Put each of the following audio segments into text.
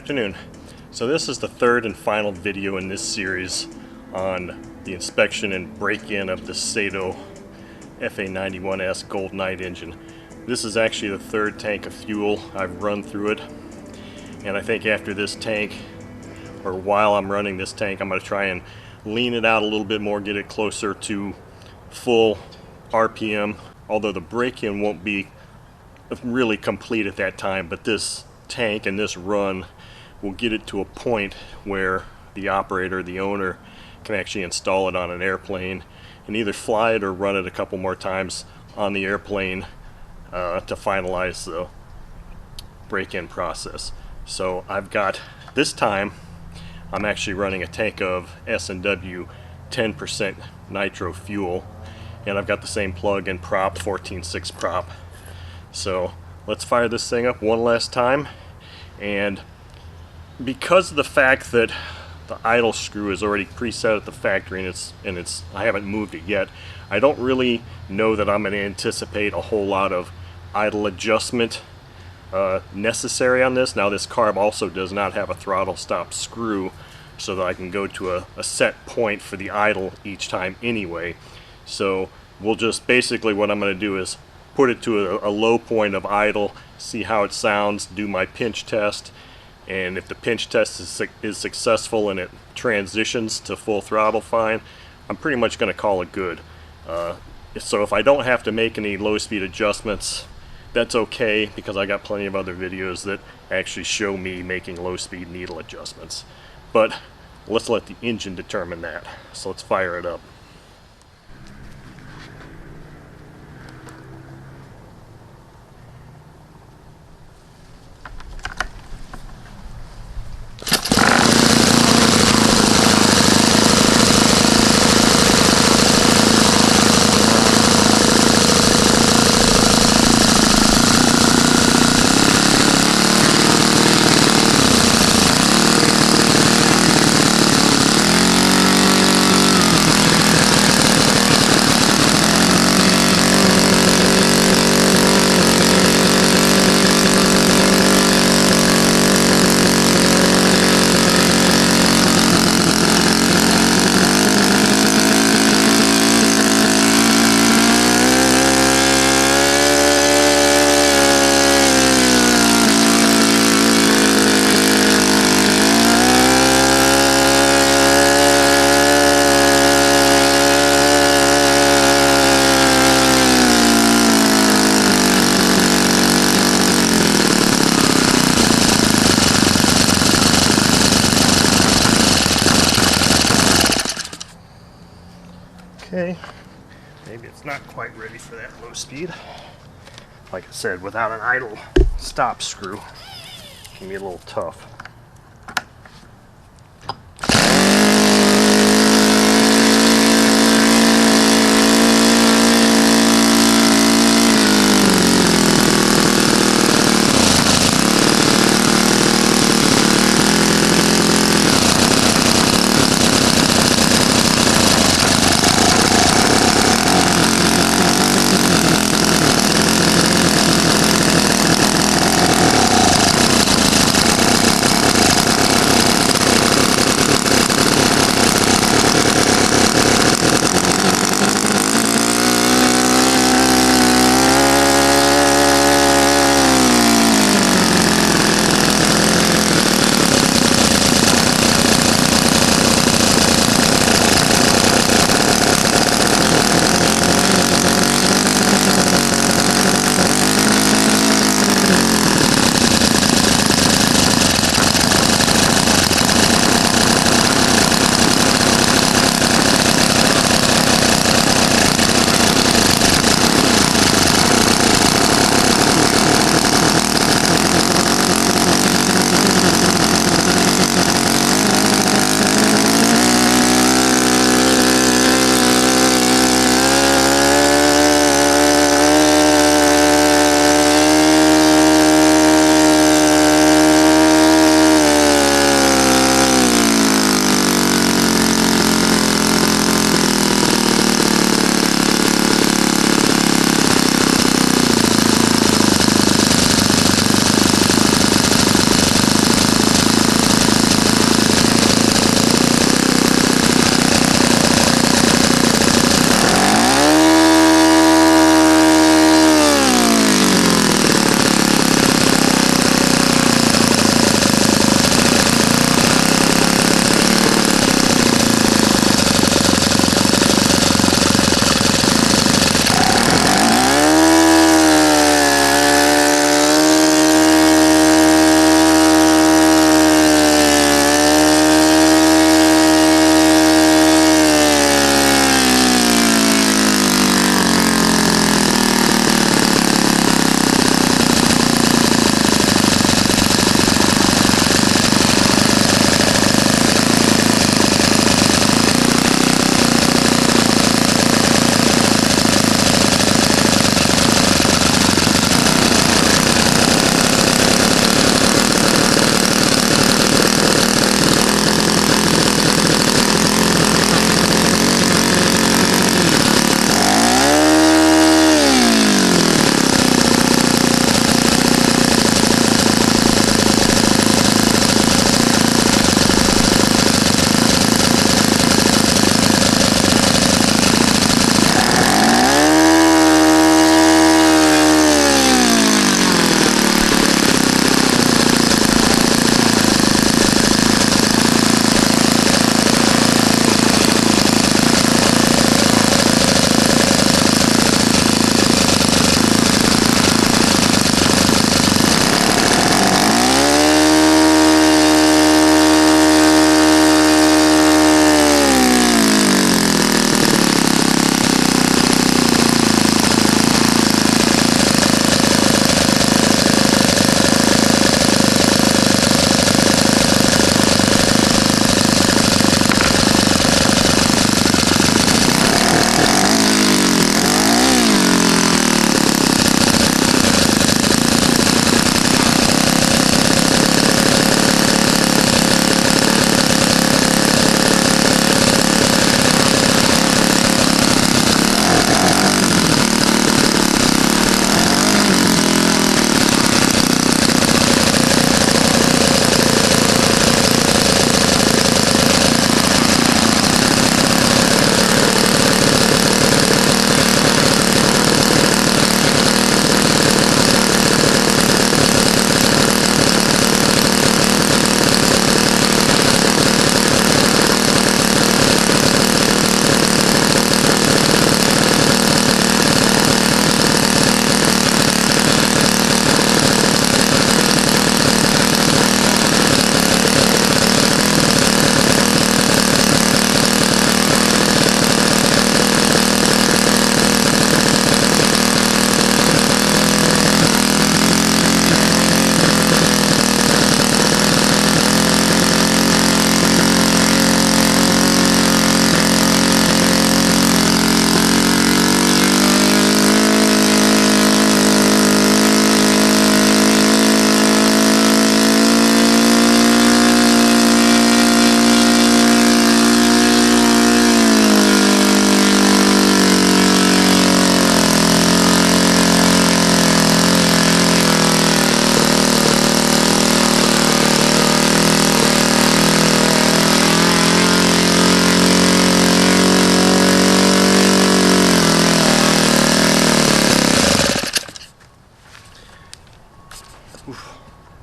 afternoon. So this is the third and final video in this series on the inspection and break-in of the Saito FA-91S Gold Knight engine. This is actually the third tank of fuel I've run through it, and I think after this tank, or while I'm running this tank, I'm going to try and lean it out a little bit more, get it closer to full RPM, although the break-in won't be really complete at that time, but this tank and this run will get it to a point where the operator, the owner, can actually install it on an airplane and either fly it or run it a couple more times on the airplane to finalize the break-in process. So I've got, this time I'm actually running a tank of S&W 10% nitro fuel, and I've got the same plug and prop, 14.6 prop. So let's fire this thing up one last time, and because of the fact that the idle screw is already preset at the factory and it's I haven't moved it yet, I don't really know that I'm going to anticipate a whole lot of idle adjustment necessary on this. Now this carb also does not have a throttle stop screw, so that I can go to a set point for the idle each time anyway. So we'll just basically, what I'm going to do is put it to a low point of idle, see how it sounds, do my pinch test, and if the pinch test is successful and it transitions to full throttle fine, I'm pretty much going to call it good. So if I don't have to make any low speed adjustments, that's okay, because I got plenty of other videos that actually show me making low speed needle adjustments. But let's let the engine determine that. So let's fire it up. Okay, maybe it's not quite ready for that low speed. Like I said, without an idle stop screw, it can be a little tough.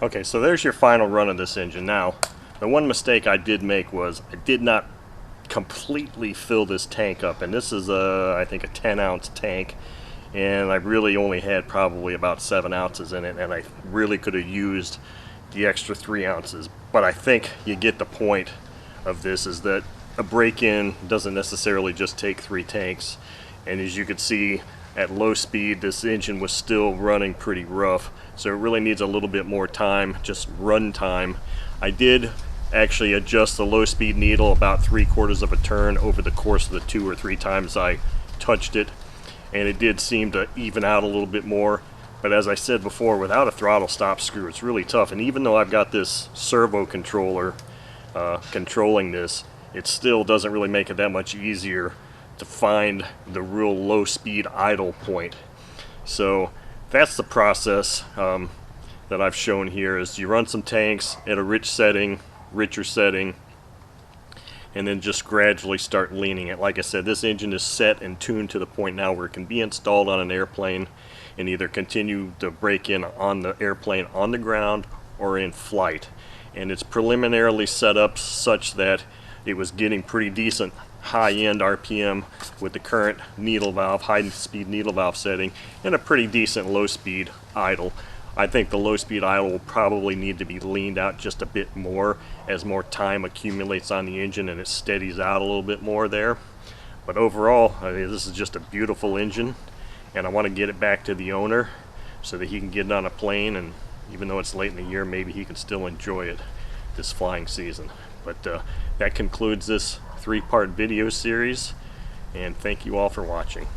Okay, so there's your final run of this engine. Now, the one mistake I did make was I did not completely fill this tank up, and this is I think a 10-ounce tank, and I really only had probably about 7 ounces in it, and I really could have used the extra 3 ounces. But I think you get the point of this, is that a break-in doesn't necessarily just take 3 tanks, and as you can see at low speed this engine was still running pretty rough, so it really needs a little bit more time, just run time. I did actually adjust the low speed needle about 3/4 of a turn over the course of the 2 or 3 times I touched it, and it did seem to even out a little bit more. But as I said before, without a throttle stop screw it's really tough, and even though I've got this servo controller controlling this, it still doesn't really make it that much easier to find the real low speed idle point. So that's the process that I've shown here, is you run some tanks at a richer setting, and then just gradually start leaning it. Like I said, this engine is set and tuned to the point now where it can be installed on an airplane and either continue to break in on the airplane on the ground or in flight. And it's preliminarily set up such that it was getting pretty decent high-end RPM with the current needle valve, high-speed needle valve setting, and a pretty decent low-speed idle. I think the low-speed idle will probably need to be leaned out just a bit more as more time accumulates on the engine and it steadies out a little bit more there. But overall, I mean, this is just a beautiful engine, and I want to get it back to the owner so that he can get it on a plane, and even though it's late in the year, maybe he can still enjoy it this flying season. But that concludes this 3-part video series, and thank you all for watching.